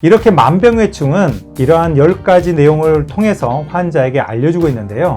이렇게 만병회충은 이러한 10가지 내용을 통해서 환자에게 알려주고 있는데요.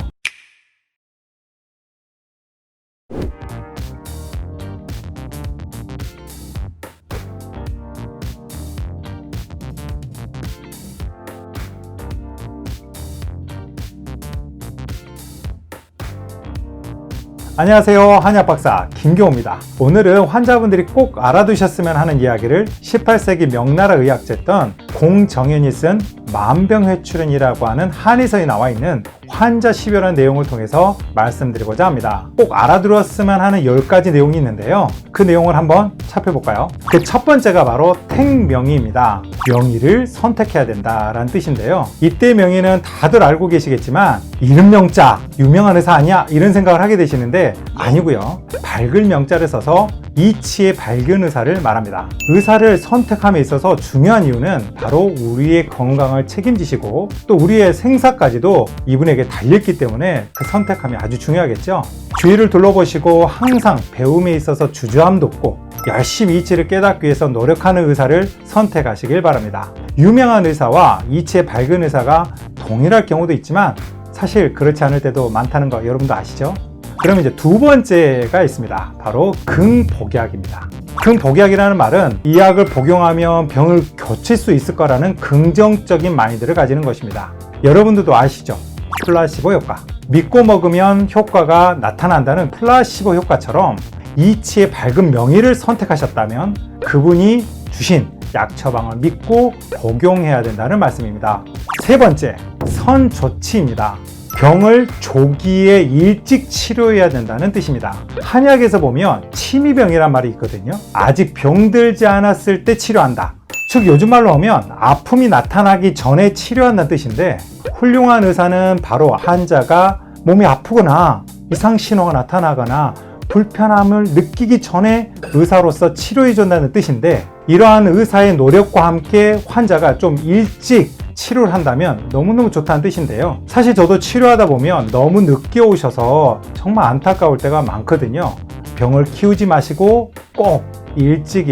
안녕하세요, 한의학박사 김경호입니다. 오늘은 환자분들이 꼭 알아두셨으면 하는 이야기를 18세기 명나라 의학자였던 공정현이 쓴 만병회출은이라고 하는 한의서에 나와 있는 환자 시별한 내용을 통해서 말씀드리고자 합니다. 꼭 알아들었으면 하는 10가지 내용이 있는데요. 그 내용을 한번 살펴볼까요? 그 첫 번째가 바로 택명의입니다. 명의를 선택해야 된다라는 뜻인데요. 이때 명의는 다들 알고 계시겠지만 이름 명자, 유명한 의사 아니야? 이런 생각을 하게 되시는데 아니고요. 밝을 명자를 써서 이치의 밝은 의사를 말합니다. 의사를 선택함에 있어서 중요한 이유는 바로 우리의 건강을 책임지시고 또 우리의 생사까지도 이분에게 달렸기 때문에 그 선택함이 아주 중요하겠죠. 주위를 둘러보시고 항상 배움에 있어서 주저함도 없고 열심히 이치를 깨닫기 위해서 노력하는 의사를 선택하시길 바랍니다. 유명한 의사와 이치의 밝은 의사가 동일할 경우도 있지만 사실 그렇지 않을 때도 많다는 거 여러분도 아시죠? 그러면 이제 두 번째가 있습니다. 바로 긍복약입니다. 긍복약이라는 말은 이 약을 복용하면 병을 고칠 수 있을 거라는 긍정적인 마인드를 가지는 것입니다. 여러분들도 아시죠? 플라시보 효과. 믿고 먹으면 효과가 나타난다는 플라시보 효과처럼 이치의 밝은 명의를 선택하셨다면 그분이 주신 약 처방을 믿고 복용해야 된다는 말씀입니다. 세 번째, 선조치입니다. 병을 조기에 일찍 치료해야 된다는 뜻입니다. 한약에서 보면 치미병이란 말이 있거든요. 아직 병들지 않았을 때 치료한다. 즉 요즘 말로 하면 아픔이 나타나기 전에 치료한다는 뜻인데 훌륭한 의사는 바로 환자가 몸이 아프거나 이상 신호가 나타나거나 불편함을 느끼기 전에 의사로서 치료해 준다는 뜻인데 이러한 의사의 노력과 함께 환자가 좀 일찍 치료를 한다면 너무너무 좋다는 뜻인데요. 사실 저도 치료하다 보면 너무 늦게 오셔서 정말 안타까울 때가 많거든요. 병을 키우지 마시고 꼭 일찍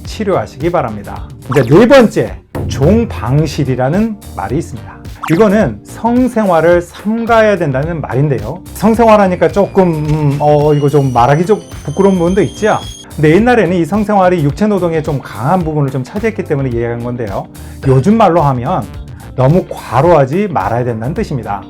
치료하시기 바랍니다. 이제 네 번째, 종방실이라는 말이 있습니다. 이거는 성생활을 삼가야 된다는 말인데요. 성생활하니까 조금 이거 좀 말하기 좀 부끄러운 부분도 있죠. 근데 옛날에는 이 성생활이 육체노동에 좀 강한 부분을 좀 차지했기 때문에 이해한 건데요. 요즘 말로 하면 너무 과로하지 말아야 된다는 뜻입니다.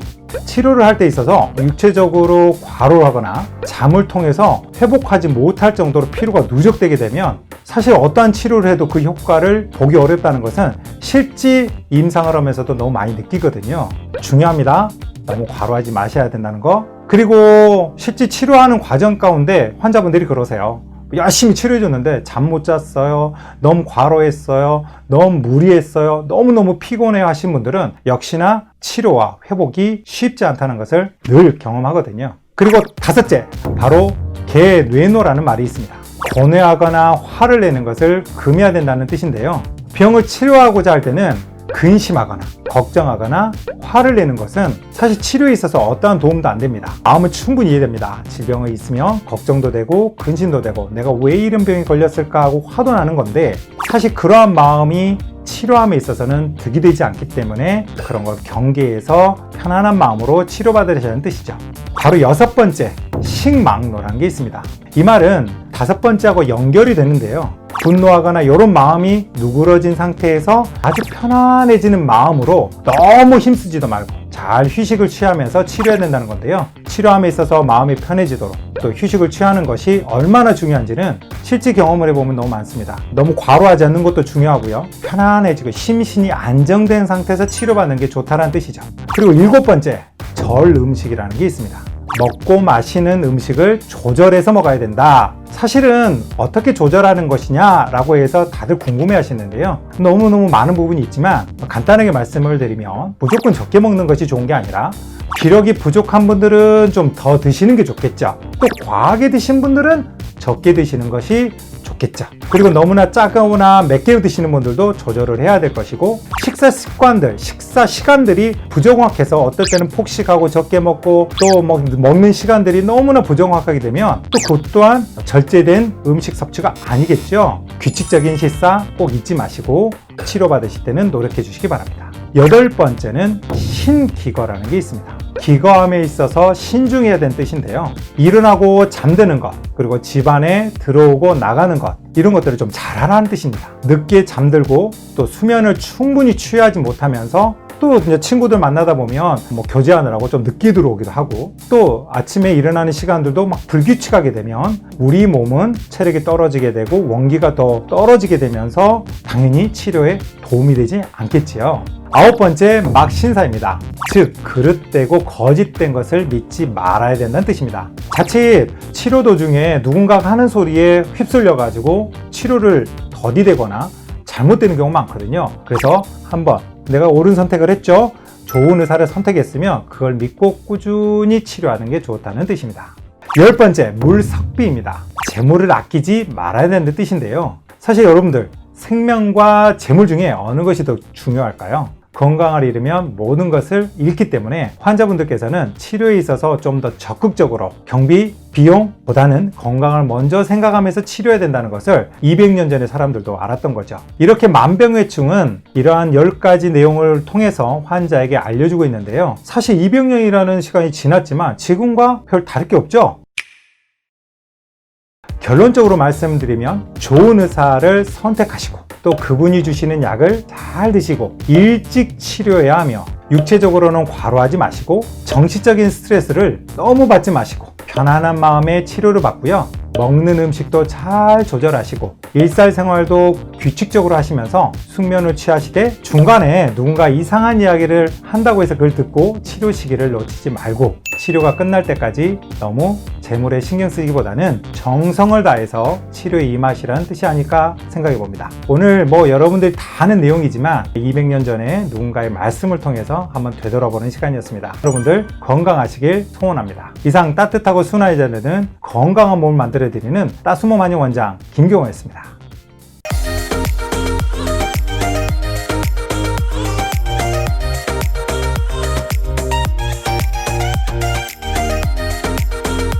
치료를 할 때 있어서 육체적으로 과로하거나 잠을 통해서 회복하지 못할 정도로 피로가 누적되게 되면 사실 어떠한 치료를 해도 그 효과를 보기 어렵다는 것은 실제 임상을 하면서도 너무 많이 느끼거든요. 중요합니다. 너무 과로하지 마셔야 된다는 거. 그리고 실제 치료하는 과정 가운데 환자분들이 그러세요. 열심히 치료해줬는데 잠 못 잤어요. 너무 과로했어요. 너무 무리했어요. 너무너무 피곤해 하신 분들은 역시나 치료와 회복이 쉽지 않다는 것을 늘 경험하거든요. 그리고 다섯째, 바로 개뇌노라는 말이 있습니다. 고뇌하거나 화를 내는 것을 금해야 된다는 뜻인데요. 병을 치료하고자 할 때는 근심하거나 걱정하거나 화를 내는 것은 사실 치료에 있어서 어떠한 도움도 안 됩니다. 마음은 충분히 이해됩니다. 질병이 있으면 걱정도 되고 근심도 되고 내가 왜 이런 병이 걸렸을까 하고 화도 나는 건데 사실 그러한 마음이 치료함에 있어서는 득이 되지 않기 때문에 그런 걸 경계해서 편안한 마음으로 치료받으려는 뜻이죠. 바로 여섯 번째, 식망노라는 게 있습니다. 이 말은 다섯 번째하고 연결이 되는데요. 분노하거나 이런 마음이 누그러진 상태에서 아주 편안해지는 마음으로 너무 힘쓰지도 말고 잘 휴식을 취하면서 치료해야 된다는 건데요. 치료함에 있어서 마음이 편해지도록 또 휴식을 취하는 것이 얼마나 중요한지는 실제 경험을 해보면 너무 많습니다. 너무 과로하지 않는 것도 중요하고요. 편안해지고 심신이 안정된 상태에서 치료받는 게 좋다는 뜻이죠. 그리고 일곱 번째, 절 음식이라는 게 있습니다. 먹고 마시는 음식을 조절해서 먹어야 된다. 사실은 어떻게 조절하는 것이냐라고 해서 다들 궁금해 하시는데요. 너무너무 많은 부분이 있지만 간단하게 말씀을 드리면 무조건 적게 먹는 것이 좋은 게 아니라 기력이 부족한 분들은 좀 더 드시는 게 좋겠죠. 또 과하게 드신 분들은 적게 드시는 것이 좋겠죠. 그리고 너무나 짜거나 맵게 드시는 분들도 조절을 해야 될 것이고, 식사 습관들, 식사 시간들이 부정확해서 어떨 때는 폭식하고 적게 먹고 또 먹는 시간들이 너무나 부정확하게 되면 또 그것 또한 절제된 음식 섭취가 아니겠죠. 규칙적인 식사 꼭 잊지 마시고 치료받으실 때는 노력해 주시기 바랍니다. 8번째는 신기거라는 게 있습니다. 기거함에 있어서 신중해야 되는 뜻인데요. 일어나고 잠드는 것, 그리고 집안에 들어오고 나가는 것, 이런 것들을 좀 잘하라는 뜻입니다. 늦게 잠들고 또 수면을 충분히 취하지 못하면서 또 이제 친구들 만나다 보면 교제하느라고 좀 늦게 들어오기도 하고, 또 아침에 일어나는 시간들도 막 불규칙하게 되면 우리 몸은 체력이 떨어지게 되고 원기가 더 떨어지게 되면서 당연히 치료에 도움이 되지 않겠지요. 9번째, 막신사입니다. 즉 그릇되고 거짓된 것을 믿지 말아야 된다는 뜻입니다. 자칫 치료 도중에 누군가가 하는 소리에 휩쓸려 가지고 치료를 더디되거나 잘못되는 경우가 많거든요. 그래서 한번 내가 옳은 선택을 했죠, 좋은 의사를 선택했으면 그걸 믿고 꾸준히 치료하는 게 좋다는 뜻입니다. 10번째, 물석비입니다. 재물을 아끼지 말아야 되는 뜻인데요. 사실 여러분들, 생명과 재물 중에 어느 것이 더 중요할까요? 건강을 잃으면 모든 것을 잃기 때문에 환자분들께서는 치료에 있어서 좀 더 적극적으로 경비, 비용보다는 건강을 먼저 생각하면서 치료해야 된다는 것을 200년 전에 사람들도 알았던 거죠. 이렇게 만병회충은 이러한 10가지 내용을 통해서 환자에게 알려주고 있는데요. 사실 200년이라는 시간이 지났지만 지금과 별 다를 게 없죠. 결론적으로 말씀드리면 좋은 의사를 선택하시고 또 그분이 주시는 약을 잘 드시고 일찍 치료해야 하며, 육체적으로는 과로하지 마시고 정신적인 스트레스를 너무 받지 마시고 편안한 마음에 치료를 받고요. 먹는 음식도 잘 조절하시고 일상생활도 규칙적으로 하시면서 숙면을 취하시되, 중간에 누군가 이상한 이야기를 한다고 해서 그걸 듣고 치료 시기를 놓치지 말고 치료가 끝날 때까지 너무 재물에 신경 쓰기보다는 정성을 다해서 치료에 임하시라는 뜻이 아닐까 생각해 봅니다. 오늘 여러분들이 다 아는 내용이지만 200년 전에 누군가의 말씀을 통해서 한번 되돌아보는 시간이었습니다. 여러분들 건강하시길 소원합니다. 이상 따뜻하고 순하게 자르는 건강한 몸을 만들어드리는 따스몸 한의원장 김경호였습니다.